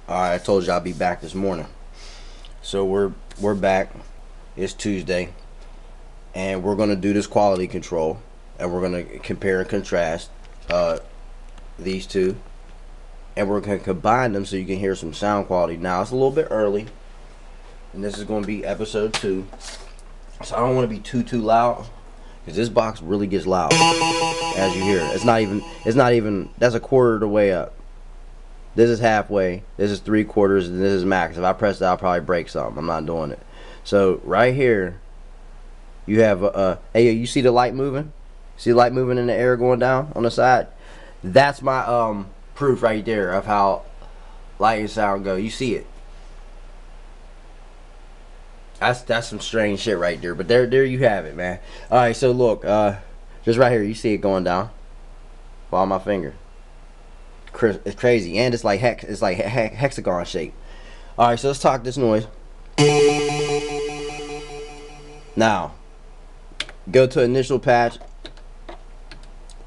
Alright, I told you I'll be back this morning. So we're back. It's Tuesday, and we're gonna do this quality control, and we're gonna compare and contrast these two, and we're gonna combine them so you can hear some sound quality. Now it's a little bit early, and this is gonna be episode 2, so I don't want to be too loud because this box really gets loud as you hear it. It's not even. That's a quarter of the way up. This is halfway, this is 3/4, and this is max. If I press it, I'll probably break something. I'm not doing it. So right here, you have hey, you see the light moving? See the light moving in the air going down on the side? That's my proof right there of how light and sound go. You see it? That's some strange shit right there. But there you have it, man. All right, so look, just right here, you see it going down. Follow my finger. It's crazy, and it's like hexagon shape. All right, so let's talk this noise. Now, go to initial patch.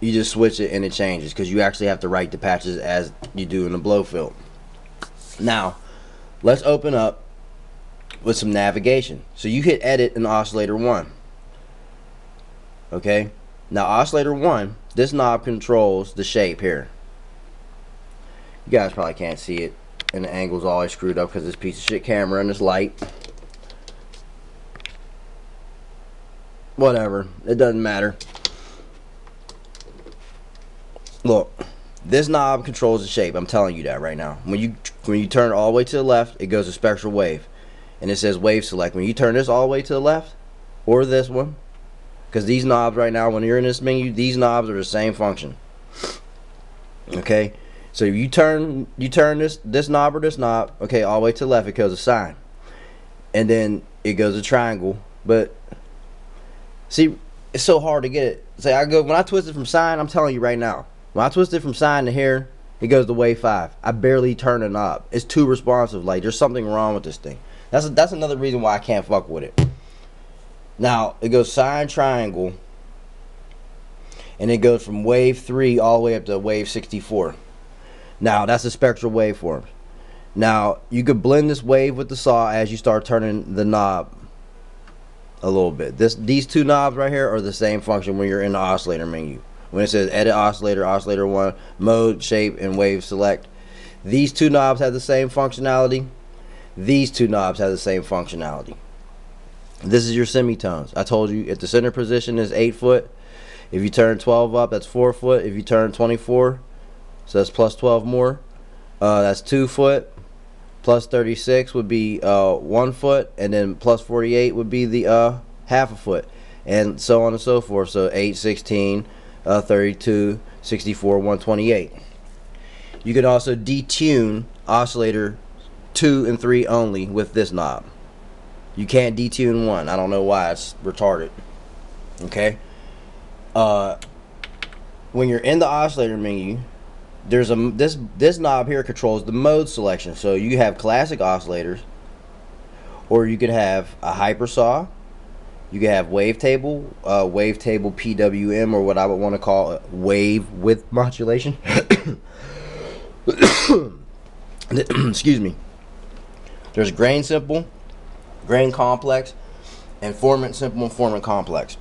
You just switch it and it changes because you actually have to write the patches as you do in the blow field. Now, let's open up with some navigation. So you hit edit in oscillator 1. Okay. Now oscillator 1, this knob controls the shape here. You guys probably can't see it, and the angle's always screwed up because this piece of shit camera and this light. Whatever, it doesn't matter. Look, this knob controls the shape. I'm telling you that right now. When you turn it all the way to the left, it goes to spectral wave, and it says wave select. When you turn this all the way to the left, or this one, because these knobs right now, when you're in this menu, these knobs are the same function. Okay. So if you turn this knob or this knob, okay, all the way to the left, it goes a sine, and then it goes a triangle. But see, it's so hard to get it. Say when I twist it from sine, I'm telling you right now, when I twist it from sine to here, it goes to wave 5. I barely turn the knob. It's too responsive. Like there's something wrong with this thing. That's another reason why I can't fuck with it. Now it goes sine triangle, and it goes from wave 3 all the way up to wave 64. Now that's a spectral waveform. Now you could blend this wave with the saw as you start turning the knob a little bit. These two knobs right here are the same function when you're in the oscillator menu. When it says edit oscillator, oscillator 1, mode, shape, and wave select. These two knobs have the same functionality. These two knobs have the same functionality. This is your semitones. I told you if the center position is 8 foot, if you turn 12 up, that's 4 foot. If you turn 24, so that's plus 12 more. That's 2 foot. Plus 36 would be 1 foot, and then plus 48 would be the half a foot, and so on and so forth. So 8, 16, 32, 64, 128. You can also detune oscillator 2 and 3 only with this knob. You can't detune 1. I don't know why. It's retarded. Okay. When you're in the oscillator menu, there's this knob here controls the mode selection. So you have classic oscillators, or you could have a hypersaw. You could have wavetable, wavetable PWM, or what I would want to call a wave width modulation. Excuse me. There's grain simple, grain complex, and formant simple and formant complex,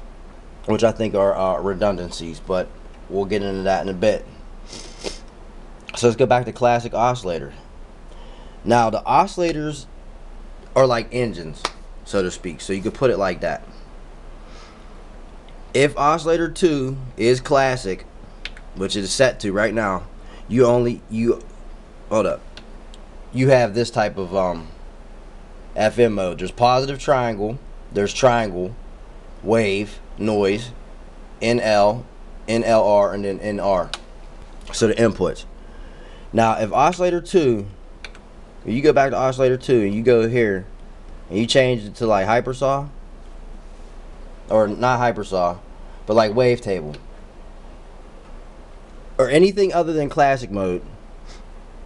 which I think are redundancies, but we'll get into that in a bit. So let's go back to classic oscillator. Now the oscillators are like engines, so to speak. So you could put it like that. If oscillator 2 is classic, which it is set to right now, you hold up. You have this type of FM mode. There's positive triangle, there's triangle, wave, noise, NL, NLR, and then NR. So the inputs. Now if oscillator 2, you go back to oscillator 2 and you go here and you change it to like hypersaw, or not hypersaw, but like wavetable, or anything other than classic mode,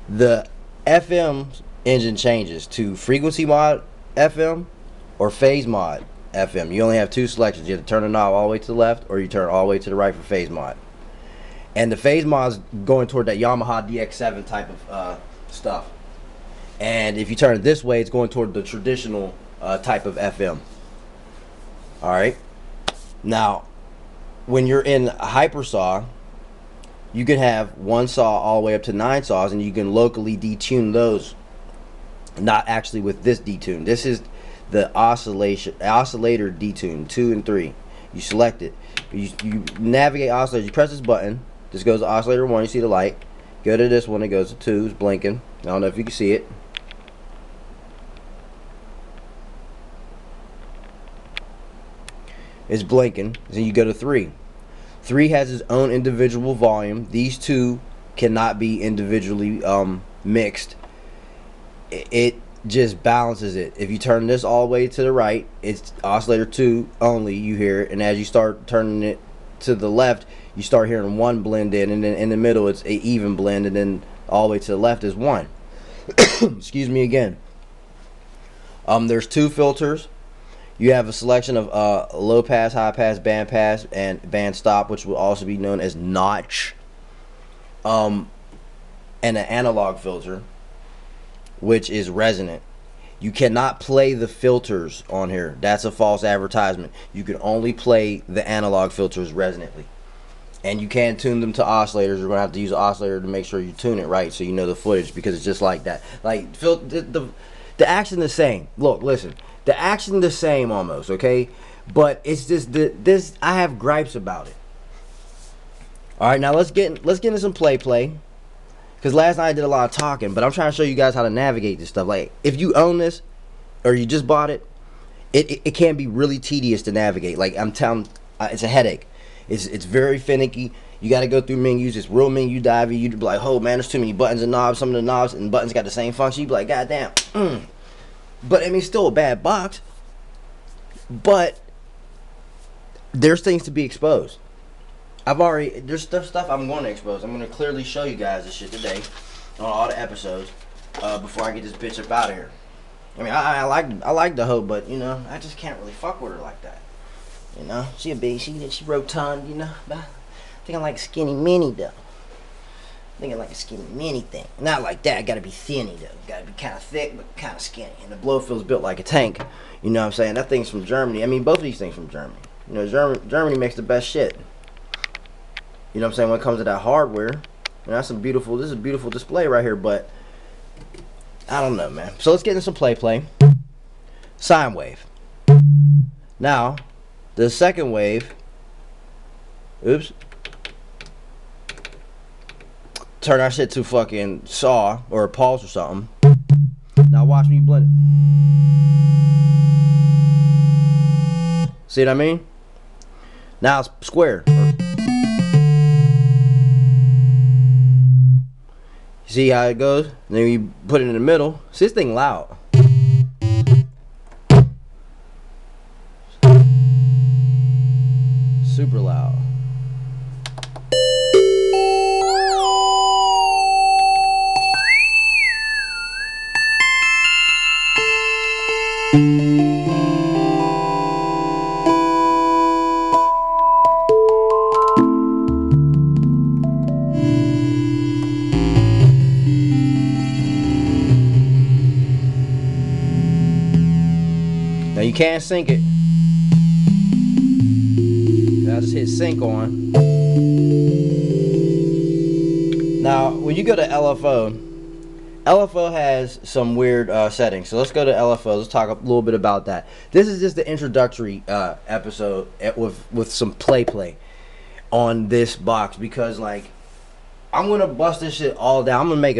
the FM engine changes to frequency mod FM or phase mod FM. You only have 2 selections. You have to turn the knob all the way to the left, or you turn all the way to the right for phase mod. And the phase mod is going toward that Yamaha DX7 type of stuff. And if you turn it this way, it's going toward the traditional type of FM. All right. Now, when you're in hypersaw, you can have one saw all the way up to 9 saws, and you can locally detune those. Not actually with this detune. This is the oscillator detune 2 and 3. You select it. You navigate oscillators. You press this button. This goes to oscillator 1. You see the light. Go to this one. It goes to 2. It's blinking. I don't know if you can see it. It's blinking. Then you go to 3. 3 has its own individual volume. These two cannot be individually mixed. It just balances it. If you turn this all the way to the right, it's oscillator 2 only. You hear it, and as you start turning it to the left, you start hearing 1 blend in, and then in the middle it's an even blend, and then all the way to the left is 1. Excuse me again. There's 2 filters. You have a selection of low pass, high pass, and band stop, which will also be known as notch. And an analog filter, which is resonant. You cannot play the filters on here. That's a false advertisement. You can only play the analog filters resonantly. And you can tune them to oscillators. You're going to have to use an oscillator to make sure you tune it right so you know the footage, because it's just like that. Like, the action the same. Look, listen. The action the same almost, okay? But it's just this. I have gripes about it. All right, now let's get into some play. Because last night I did a lot of talking, but I'm trying to show you guys how to navigate this stuff. Like, if you own this or you just bought it, it can be really tedious to navigate. Like, I'm telling, it's a headache. It's very finicky. You got to go through menus. It's real menu divey. You'd be like, oh man, there's too many buttons and knobs. Some of the knobs and buttons got the same function. You'd be like, god damn. But I mean, still a bad box. But there's things to be exposed. There's stuff I'm going to expose. I'm going to clearly show you guys this shit today on all the episodes before I get this bitch up out of here. I mean, I like the hoe, but you know, I just can't really fuck with her like that. You know, she a big, she rotund, you know. But I think I like skinny mini though. I think I like a skinny mini thing. Not like that. Gotta be thinny though. Gotta be kind of thick, but kind of skinny. And the Blowfield's built like a tank. You know what I'm saying? That thing's from Germany. I mean, both of these things from Germany. You know, Germany makes the best shit. You know what I'm saying? When it comes to that hardware, you know, that's some beautiful. This is a beautiful display right here. But I don't know, man. So let's get into some play. Sine wave. Now, the second wave. Oops. Turn our shit to fucking saw or a pulse or something. Now watch me blend it. See what I mean? Now it's square. See how it goes? Then you put it in the middle. See, this thing loud. Super loud. Now you can't sync it. I just hit sync on. Now when you go to LFO has some weird settings. So let's go to LFO. Let's talk a little bit about that. This is just the introductory episode with some play on this box, because like I'm gonna bust this shit all down. I'm gonna make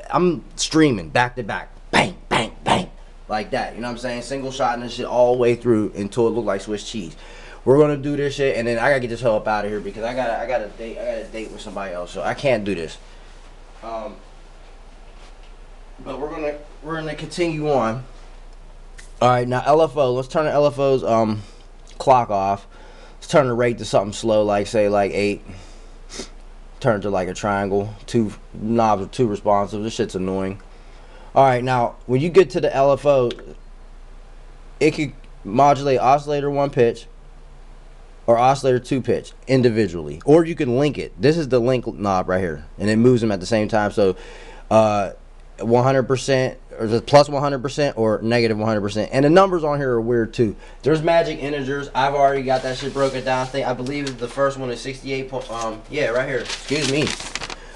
I'm streaming back to back, bang, bang, bang, like that. You know what I'm saying? Single shot and this shit all the way through until it look like Swiss cheese. We're gonna do this shit, and then I gotta get this hoe up out of here because I got a date with somebody else, so I can't do this. But we're gonna continue on. All right, now LFO. Let's turn the LFO's clock off. Let's turn the rate to something slow, like say like 8. Turn it to like a triangle. 2 knobs are too responsive. This shit's annoying. All right, now when you get to the LFO, it could modulate oscillator 1 pitch or oscillator 2 pitch individually, or you can link it. This is the link knob right here, and it moves them at the same time. So 100% or is it plus 100% or negative 100%? And the numbers on here are weird too. There's magic integers. I've already got that shit broken down. I believe the first one is 68. Yeah, right here. Excuse me.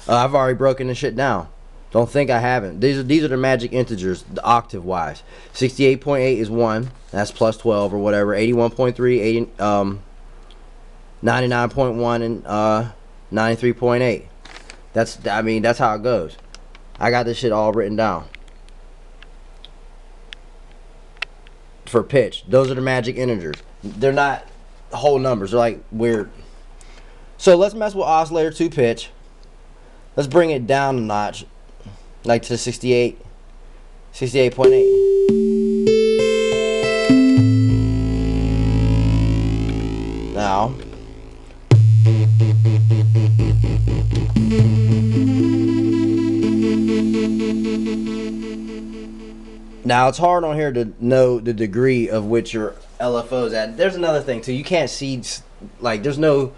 I've already broken this shit down. Don't think I haven't. These are the magic integers, the octave wise. 68.8 is 1. That's plus 12 or whatever. 81.3, 99.1, and 93.8. That's how it goes. I got this shit all written down. For pitch. Those are the magic integers. They're not whole numbers. They're like weird. So let's mess with oscillator 2 pitch. Let's bring it down a notch. Like to 68. 68.8. Now. Now it's hard on here to know the degree of which your LFO is at. There's another thing too. You can't see, like, there's no,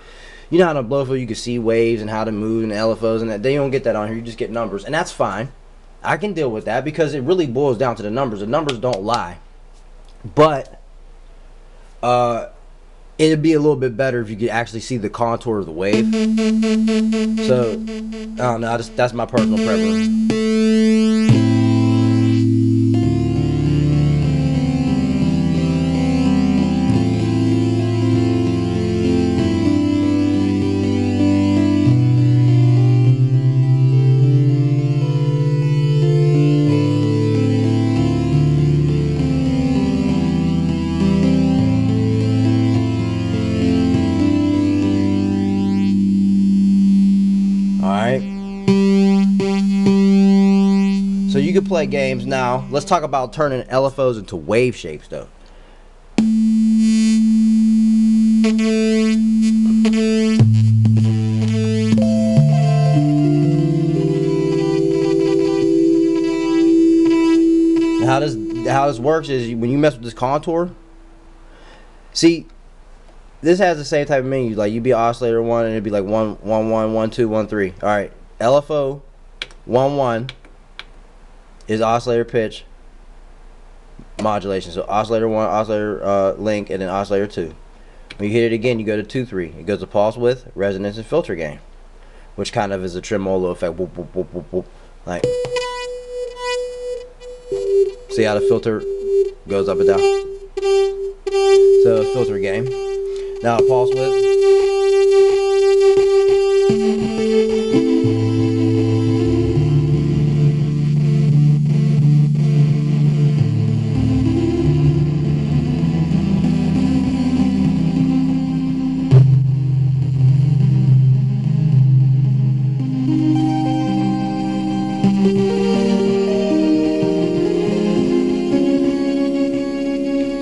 you know how on a blow field you can see waves and how to move and LFOs and that. They don't get that on here. You just get numbers, and that's fine. I can deal with that because it really boils down to the numbers. The numbers don't lie. But it'd be a little bit better if you could actually see the contour of the wave. So I don't know. That's my personal preference. So you can play games now. Let's talk about turning LFOs into wave shapes though. How this works is when you mess with this contour. See, this has the same type of menu. Like you'd be oscillator 1 and it'd be like 1 1 1 1 2 1 3. All right, LFO 1 1 is oscillator pitch modulation. So oscillator 1, oscillator link, and then oscillator 2. When you hit it again, you go to 2 3. It goes to pulse width, resonance, and filter gain, which kind of is a tremolo effect. Boop, boop, boop, boop, boop. Like, see how the filter goes up and down? So filter gain. Now pulse width.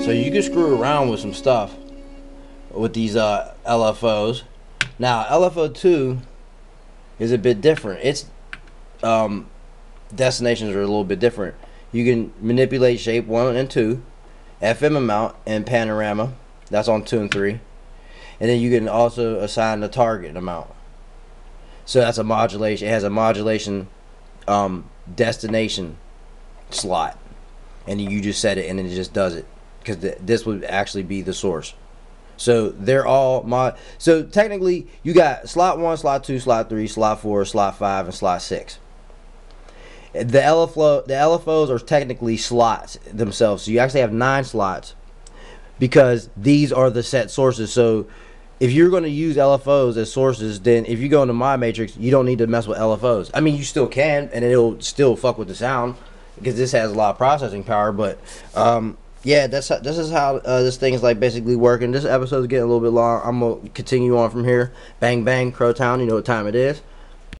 So you can screw around with some stuff with these LFOs. Now LFO 2 is a bit different. Its destinations are a little bit different. You can manipulate shape 1 and 2, FM amount, and panorama. That's on 2 and 3. And then you can also assign the target amount. So that's a modulation. It has a modulation destination slot, and you just set it and it just does it, because this would actually be the source. So they're all so technically you got slot 1, slot 2, slot 3, slot 4, slot 5, and slot 6. The LFOs are technically slots themselves. So you actually have 9 slots because these are the set sources. So if you're going to use LFOs as sources, then if you go into my matrix, you don't need to mess with LFOs. I mean, you still can, and it'll still fuck with the sound because this has a lot of processing power. But yeah, this is how this thing is like basically working. This episode is getting a little bit long. I'm gonna continue on from here. Bang bang, Crowtown. You know what time it is.